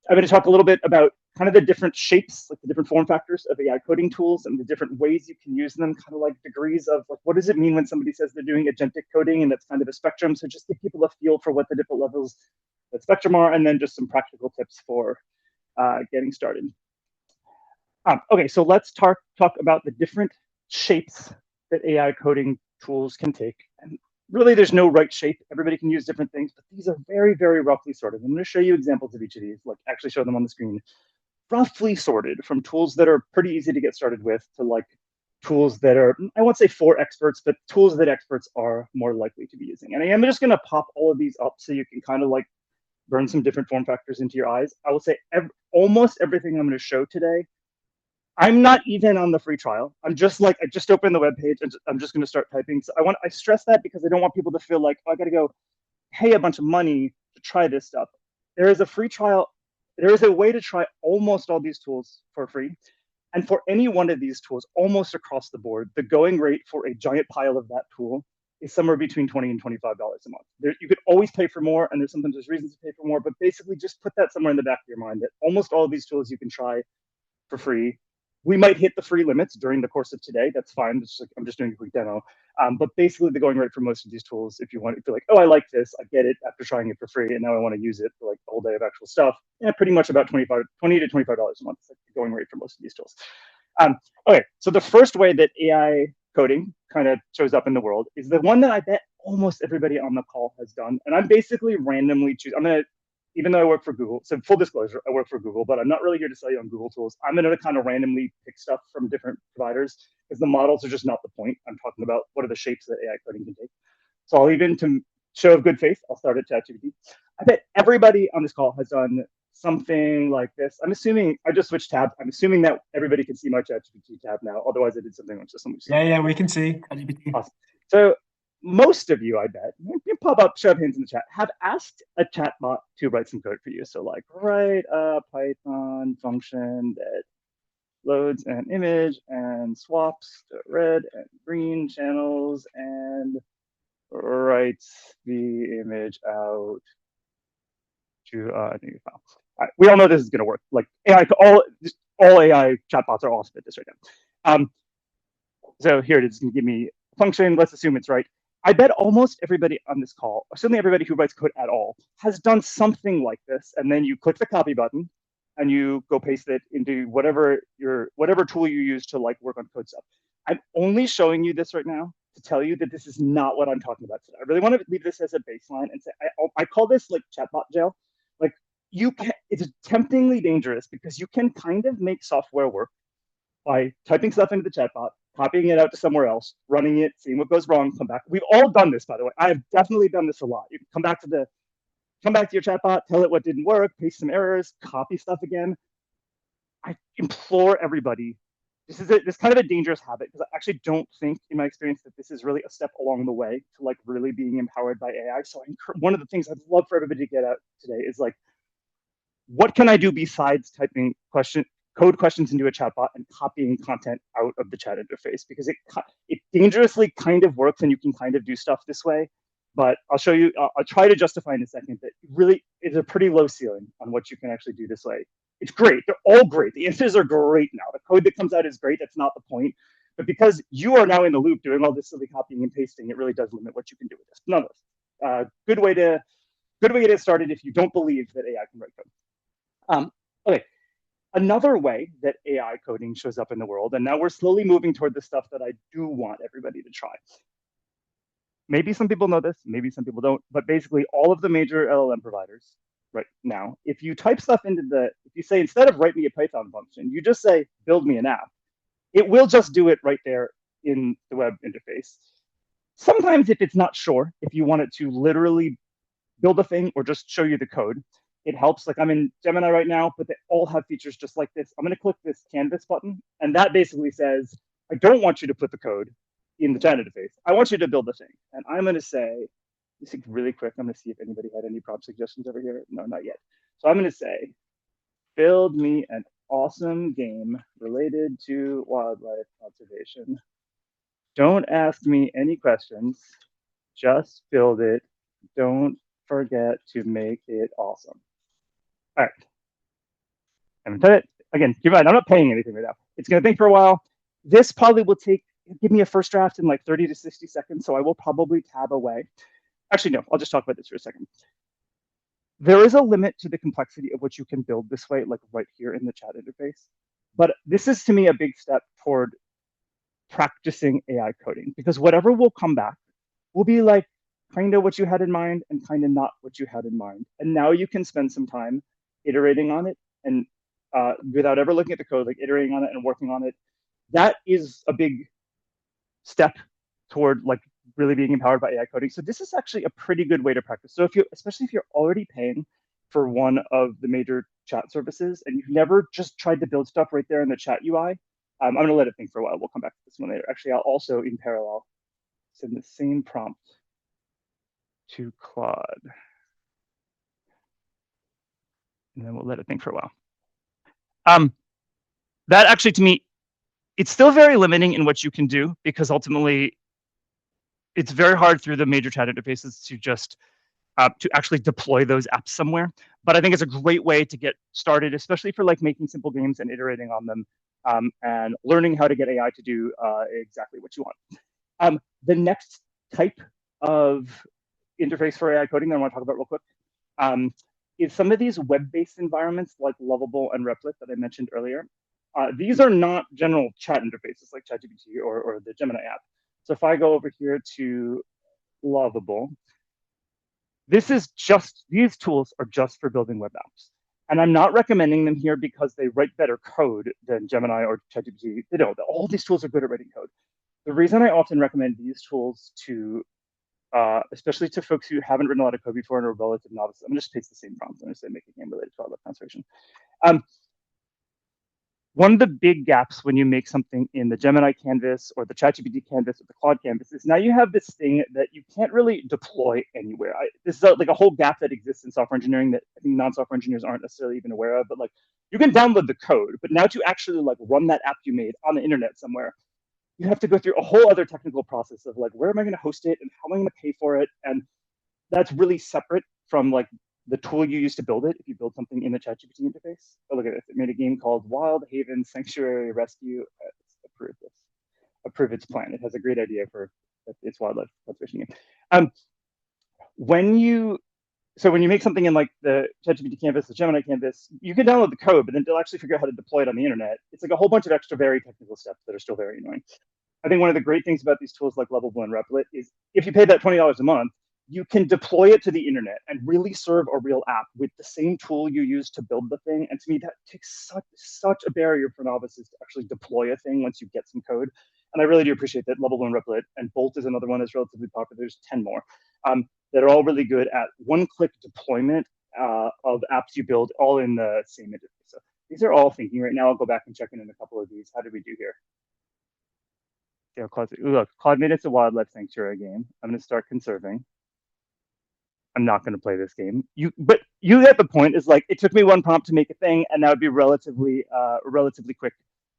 I'm going to talk a little bit about kind of the different shapes, like the different form factors of AI coding tools and the different ways you can use them, kind of like degrees of like, what does it mean when somebody says they're doing agentic coding, and that's kind of a spectrum. So just give people a feel for what the different levels of spectrum are, and then just some practical tips for getting started. Okay, so let's talk about the different shapes that AI coding tools can take. And really, there's no right shape. Everybody can use different things, but these are very, very roughly sorted. I'm going to show you examples of each of these, like actually show them on the screen. Roughly sorted from tools that are pretty easy to get started with to like tools that are, I won't say for experts, but tools that experts are more likely to be using. And I am just going to pop all of these up so you can kind of like burn some different form factors into your eyes. I will say almost everything I'm going to show today, I'm not even on the free trial. I'm just like, I just opened the web page and I'm just going to start typing. So I stress that because I don't want people to feel like, oh, I got to go pay a bunch of money to try this stuff. There is a free trial. There is a way to try almost all these tools for free. And for any one of these tools, almost across the board, the going rate for a giant pile of that tool is somewhere between $20 and $25 a month. You could always pay for more, and sometimes there's reasons to pay for more, but basically just put that somewhere in the back of your mind that almost all of these tools you can try for free. We might hit the free limits during the course of today. That's fine. I'm just doing a quick demo. But basically the going rate for most of these tools, if you want to feel like, oh, I like this, I get it after trying it for free, and now I want to use it for like the whole day of actual stuff, yeah, pretty much about $20 to $25 a month is like the going rate for most of these tools. Okay, so the first way that AI coding kind of shows up in the world is the one that I bet almost everybody on the call has done. And I'm basically randomly choosing, even though I work for Google, so full disclosure, I work for Google, but I'm not really here to sell you on Google tools. I'm going to kind of randomly pick stuff from different providers because the models are just not the point. I'm talking about what are the shapes that AI coding can take. So I'll even, to show of good faith, I'll start at ChatGPT. I bet everybody on this call has done something like this. I'm assuming, I just switched tabs. I'm assuming that everybody can see my ChatGPT tab now. Otherwise I did something on system. Yeah, we can see ChatGPT. Awesome. So most of you, I bet, you pop up, show of hands in the chat, have asked a chatbot to write some code for you. So like write a Python function that loads an image and swaps the red and green channels and writes the image out to a new file. We all know this is going to work. Like AI, all AI chatbots are awesome at this right now. So here it is. It's going to give me a function. Let's assume it's right. I bet almost everybody on this call, or certainly everybody who writes code at all, has done something like this. And then you click the copy button and you go paste it into whatever tool you use to like work on code stuff. I'm only showing you this right now to tell you that this is not what I'm talking about today. I really want to leave this as a baseline and say, I call this like chatbot jail. Like it's temptingly dangerous because you can kind of make software work by typing stuff into the chatbot, copying it out to somewhere else, running it, seeing what goes wrong, come back. We've all done this, by the way. I have definitely done this a lot. You can come back to your chatbot, tell it what didn't work, paste some errors, copy stuff again. I implore everybody. This is kind of a dangerous habit because I actually don't think, in my experience, that this is really a step along the way to like really being empowered by AI. So one of the things I'd love for everybody to get out today is like, what can I do besides typing code questions into a chatbot and copying content out of the chat interface? Because it dangerously kind of works and you can kind of do stuff this way. But I'll show you, I'll try to justify in a second that really is a pretty low ceiling on what you can actually do this way. It's great. They're all great. The answers are great now. The code that comes out is great. That's not the point. But because you are now in the loop doing all this silly copying and pasting, it really does limit what you can do with this. Nonetheless, good way to get started if you don't believe that AI can write code. Okay. Another way that AI coding shows up in the world, and now we're slowly moving toward the stuff that I do want everybody to try. Maybe some people know this, maybe some people don't, but basically all of the major LLM providers right now, if you type stuff into if you say, instead of write me a Python function, you just say, build me an app, it will just do it right there in the web interface. Sometimes if it's not sure, if you want it to literally build a thing or just show you the code, it helps. Like I'm in Gemini right now, but they all have features just like this. I'm going to click this canvas button, and that basically says, I don't want you to put the code in the chat interface. I want you to build the thing. And I'm going to say, this is really quick. I'm going to see if anybody had any prompt suggestions over here. No, not yet. So I'm going to say, build me an awesome game related to wildlife conservation. Don't ask me any questions. Just build it. Don't forget to make it awesome. All right. I'm gonna again, keep in mind, I'm not paying anything right now. It's gonna think for a while. This probably will give me a first draft in like 30 to 60 seconds, so I will probably tab away. Actually, no, I'll just talk about this for a second. There is a limit to the complexity of what you can build this way, like right here in the chat interface. But this is, to me, a big step toward practicing AI coding, because whatever will come back will be like kind of what you had in mind and kind of not what you had in mind. And now you can spend some time iterating on it and without ever looking at the code, like iterating on it and working on it that is a big step toward like really being empowered by AI coding. So this is actually a pretty good way to practice. So especially if you're already paying for one of the major chat services and you've never just tried to build stuff right there in the chat UI, I'm going to let it think for a while. We'll come back to this one later. Actually, I'll also in parallel send the same prompt to Claude. And then we'll let it think for a while. That actually, to me, it's still very limiting in what you can do, because ultimately it's very hard through the major chat interfaces to just to actually deploy those apps somewhere. But I think it's a great way to get started, especially for like making simple games and iterating on them, and learning how to get AI to do exactly what you want. The next type of interface for AI coding that I want to talk about real quick is some of these web-based environments like Lovable and Replit that I mentioned earlier. These are not general chat interfaces like ChatGPT or the Gemini app. So if I go over here to Lovable, these tools are just for building web apps. And I'm not recommending them here because they write better code than Gemini or ChatGPT. They don't. All these tools are good at writing code. The reason I often recommend these tools to, especially to folks who haven't written a lot of code before and are relative novices, I'm going to just paste the same prompt. I'm going to say make a game related to wildlife conservation. One of the big gaps when you make something in the Gemini canvas or the ChatGPT canvas or the Claude canvas is now you have this thing that you can't really deploy anywhere. This is like a whole gap that exists in software engineering that I think non-software engineers aren't necessarily even aware of. But like, you can download the code, but now to actually like run that app you made on the internet somewhere, you have to go through a whole other technical process of like, where am I going to host it and how am I going to pay for it? And that's really separate from like the tool you use to build it. If you build something in the ChatGPT interface, look at this. It made a game called Wild Haven Sanctuary Rescue. Let's approve its plan. It has a great idea for its wildlife conservation game. When you make something in like the ChatGPT canvas, the Gemini canvas, you can download the code, but then they'll actually figure out how to deploy it on the internet. It's like a whole bunch of extra very technical steps that are still very annoying. I think one of the great things about these tools like Lovable and Replit is if you pay that $20 a month, you can deploy it to the internet and really serve a real app with the same tool you use to build the thing. And to me, that takes such a barrier for novices to actually deploy a thing once you get some code. And I really do appreciate that. Lovable and Replit, and Bolt is another one that's relatively popular. There's 10 more that are all really good at one-click deployment of apps you build all in the same interface. So these are all thinking right now. I'll go back and check in a couple of these. How did we do here? Yeah, Claude made it a wildlife sanctuary game. I'm going to start conserving. I'm not going to play this game. But you get the point. Is like it took me one prompt to make a thing, and that would be relatively quick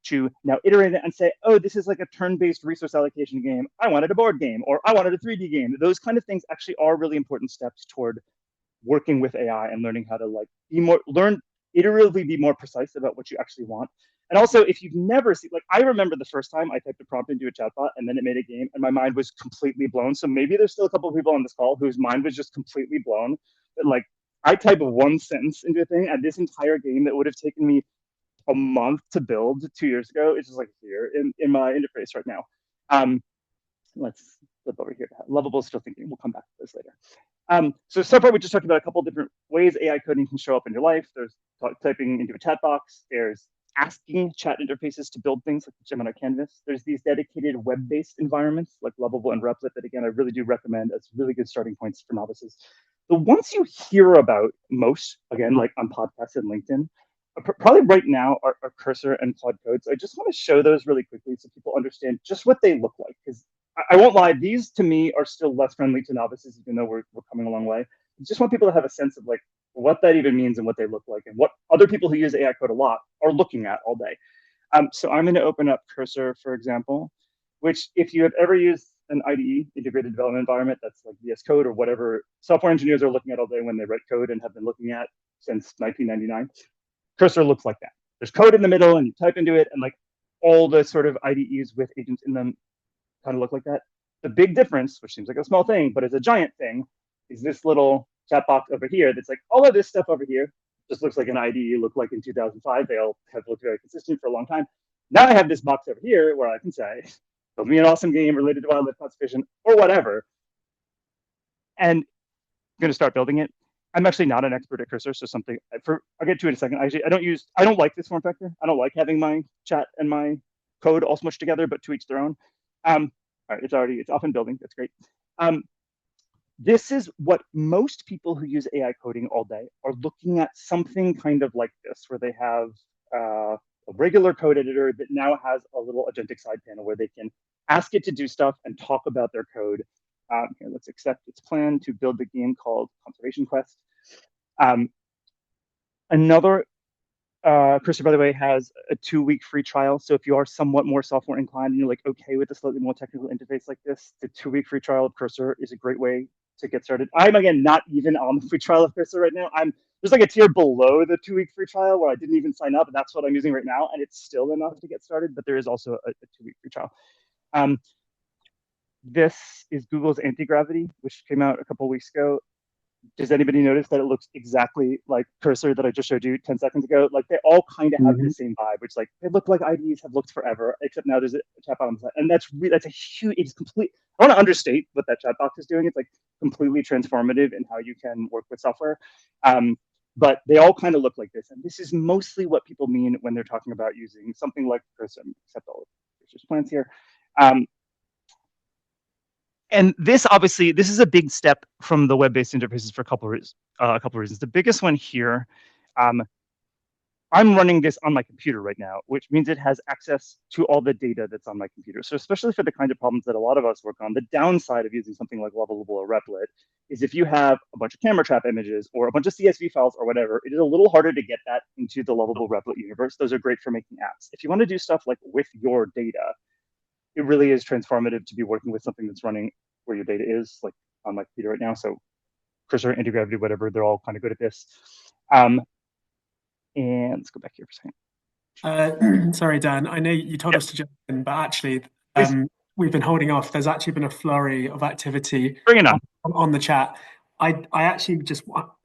to now iterate it and say, oh, this is like a turn-based resource allocation game. I wanted a board game, or I wanted a 3D game. Those kind of things actually are really important steps toward working with AI and learning how to like iteratively be more precise about what you actually want. And also, if you've never seen, like, I remember the first time I typed a prompt into a chatbot and then it made a game and my mind was completely blown. So maybe there's still a couple of people on this call whose mind was just completely blown. But like, I type one sentence into a thing and this entire game that would have taken me a month to build 2 years ago is just like here in my interface right now. Let's flip over here. Lovable is still thinking. We'll come back to this later. So far, we just talked about a couple of different ways AI coding can show up in your life. There's typing into a chat box. There's asking chat interfaces to build things like the Gemini Canvas. There's these dedicated web-based environments like Lovable and Replit that, again, I really do recommend as really good starting points for novices. The ones you hear about most, again, like on podcasts and LinkedIn, probably right now are Cursor and Claude Code. So I just want to show those really quickly so people understand just what they look like. Because I won't lie, these to me are still less friendly to novices, even though we're coming a long way. I just want people to have a sense of like what that even means and what they look like and what other people who use AI code a lot are looking at all day. So I'm going to open up Cursor, for example, which if you have ever used an IDE, integrated development environment, that's like VS Code or whatever software engineers are looking at all day when they write code and have been looking at since 1999. Cursor looks like that. There's code in the middle and you type into it and like all the sort of IDEs with agents in them kind of look like that. The big difference, which seems like a small thing, but is a giant thing, is this little chat box over here that's like all of this stuff over here just looks like an IDE looked like in 2005. They all have looked very consistent for a long time. Now I have this box over here where I can say, build me an awesome game related to wildlife conservation or whatever. And I'm going to start building it. I'm actually not an expert at Cursor, so something I'll get to in a second. Actually, I don't like this form factor. I don't like having my chat and my code all smushed together, but to each their own. All right, it's off and building. That's great. This is what most people who use AI coding all day are looking at, something kind of like this, where they have a regular code editor that now has a little agentic side panel where they can ask it to do stuff and talk about their code. Here, let's accept its plan to build the game called Conservation Quest. Another Cursor, by the way, has a 2-week free trial. So if you are somewhat more software inclined and you're like okay with a slightly more technical interface like this, the 2-week free trial of Cursor is a great way to get started. I'm again not even on the free trial of Cursor right now. There's like a tier below the 2-week free trial where I didn't even sign up, and that's what I'm using right now, and it's still enough to get started. But there is also a 2-week free trial. This is Google's anti-gravity, which came out a couple of weeks ago. Does anybody notice that it looks exactly like Cursor that I just showed you 10 seconds ago? Like they all kind of have the same vibe, which like they look like IDEs have looked forever, except now there's a chat box on the side. And that's a huge, it's complete. I want to understate what that chat box is doing. It's like completely transformative in how you can work with software. But they all kind of look like this. And this is mostly what people mean when they're talking about using something like Cursor, except all of Cursor's plans here. And this, obviously, this is a big step from the web-based interfaces for a couple of reasons. The biggest one here, I'm running this on my computer right now, which means it has access to all the data that's on my computer. So especially for the kind of problems that a lot of us work on, the downside of using something like Lovable or Replit is if you have a bunch of camera trap images or a bunch of CSV files or whatever, it is a little harder to get that into the Lovable Replit universe. Those are great for making apps. If you want to do stuff like with your data, it really is transformative to be working with something that's running where your data is, like on my computer right now. So Cursor, anti-gravity, whatever, they're all kind of good at this. And let's go back here for a second. Sorry, Dan, I know you told us to jump in, but actually we've been holding off. There's actually been a flurry of activity on the chat. I actually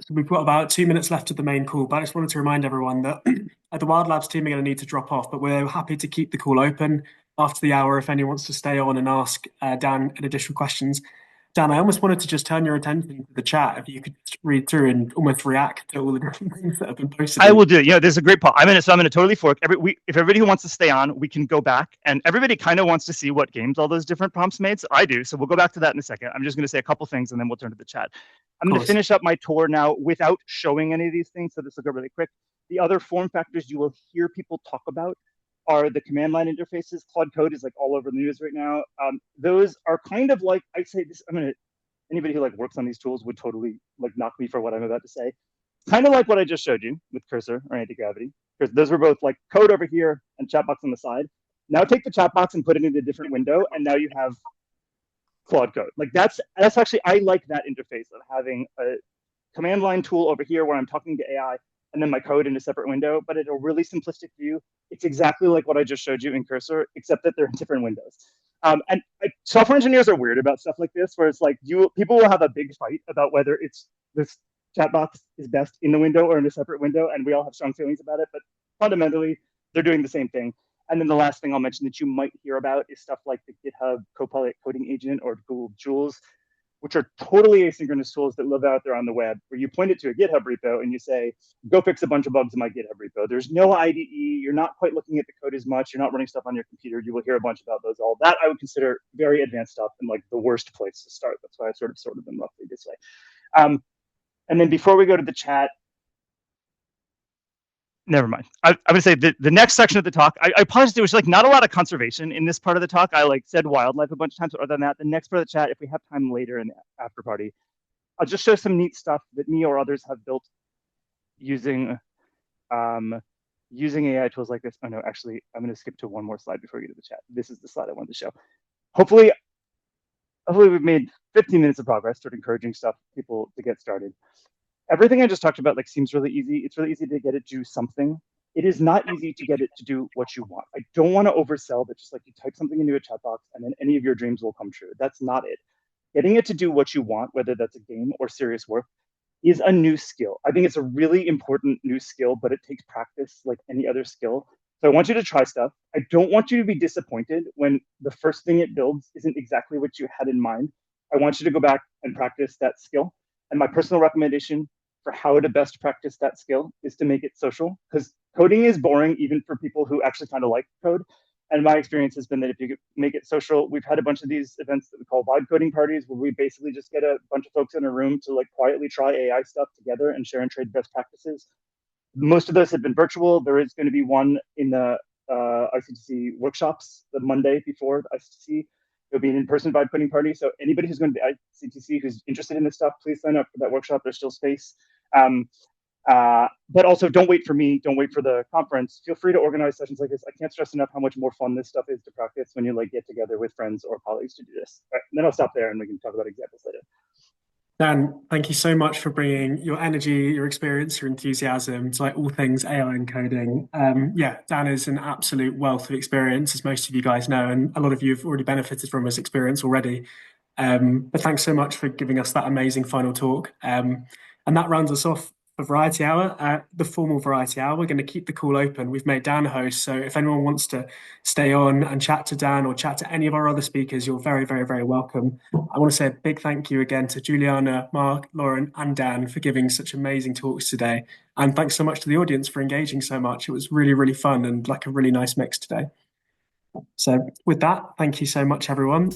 we've got about 2 minutes left of the main call, but I just wanted to remind everyone that the WILDLABS team are going to need to drop off, but we're happy to keep the call open after the hour if anyone wants to stay on and ask Dan additional questions. Dan, I almost wanted to just turn your attention to the chat. If you could just read through and almost react to all the different things that have been posted. I will do it. There's a great part. I'm going to totally fork. If everybody who wants to stay on, we can go back. And everybody kind of wants to see what games all those different prompts made. So I do. So we'll go back to that in a second. I'm just going to say a couple things and then we'll turn to the chat. I'm going to finish up my tour now without showing any of these things. So this will go really quick. The other form factors you will hear people talk about are the command line interfaces. Claude Code is like all over the news right now. Those are kind of like, I'd say this, anybody who like works on these tools would totally like knock me for what I'm about to say. Kind of like what I just showed you with Cursor or anti-gravity, because those were both like code over here and chat box on the side. Now take the chat box and put it in a different window, and now you have Claude Code. Like that's actually, I like that interface of having a command line tool over here where I'm talking to AI and then my code in a separate window, but at a really simplistic view, it's exactly like what I just showed you in Cursor, except that they're in different windows. And software engineers are weird about stuff like this, where it's like people will have a big fight about whether it's this chat box is best in the window or in a separate window, and we all have strong feelings about it, but fundamentally, they're doing the same thing. And then the last thing I'll mention that you might hear about is stuff like the GitHub Copilot Coding Agent or Google Jules, which are totally asynchronous tools that live out there on the web, where you point it to a GitHub repo and you say, go fix a bunch of bugs in my GitHub repo. There's no IDE. You're not quite looking at the code as much. You're not running stuff on your computer. You will hear a bunch about those. All that I would consider very advanced stuff and like the worst place to start. That's why I sort of sorted them roughly this way. And then before we go to the chat, never mind. I would say the next section of the talk, I apologize, there was like not a lot of conservation in this part of the talk. I like said wildlife a bunch of times, but other than that, the next part of the chat, if we have time later in the after party, I'll just show some neat stuff that me or others have built using AI tools like this. Oh no, actually, I'm going to skip to one more slide before we get to the chat. This is the slide I wanted to show. Hopefully we've made 15 minutes of progress toward encouraging people to get started. Everything I just talked about seems really easy. It's really easy to get it to do something. It is not easy to get it to do what you want. I don't want to oversell that just like you type something into a chat box and then any of your dreams will come true. That's not it. Getting it to do what you want, whether that's a game or serious work, is a new skill. I think it's a really important new skill, but it takes practice like any other skill. So I want you to try stuff. I don't want you to be disappointed when the first thing it builds isn't exactly what you had in mind. I want you to go back and practice that skill. And my personal recommendation for how to best practice that skill is to make it social, because coding is boring even for people who actually kind of like code. And my experience has been that if you make it social, we've had a bunch of these events that we call vibe coding parties, where we basically just get a bunch of folks in a room to like quietly try AI stuff together and share and trade best practices. Most of those have been virtual. There is going to be one in the ICTC workshops the Monday before the ICTC. It'll be an in-person vibe coding party. So anybody who's going to the ICTC who's interested in this stuff, please sign up for that workshop. There's still space. But also don't wait for me, don't wait for the conference. Feel free to organize sessions like this. I can't stress enough how much more fun this stuff is to practice when you like get together with friends or colleagues to do this. All right, and then I'll stop there and we can talk about examples later. Dan, thank you so much for bringing your energy, your experience, your enthusiasm to like all things AI and coding. Yeah, Dan is an absolute wealth of experience, as most of you guys know, and a lot of you have already benefited from his experience already. But thanks so much for giving us that amazing final talk. And that rounds us off for Variety Hour. The formal Variety Hour, we're going to keep the call open. We've made Dan host, so if anyone wants to stay on and chat to Dan or chat to any of our other speakers, you're very, very, very welcome. I want to say a big thank you again to Julianna, Mark, Lauren, and Dan for giving such amazing talks today. And thanks so much to the audience for engaging so much. It was really, really fun and like a really nice mix today. So with that, thank you so much, everyone.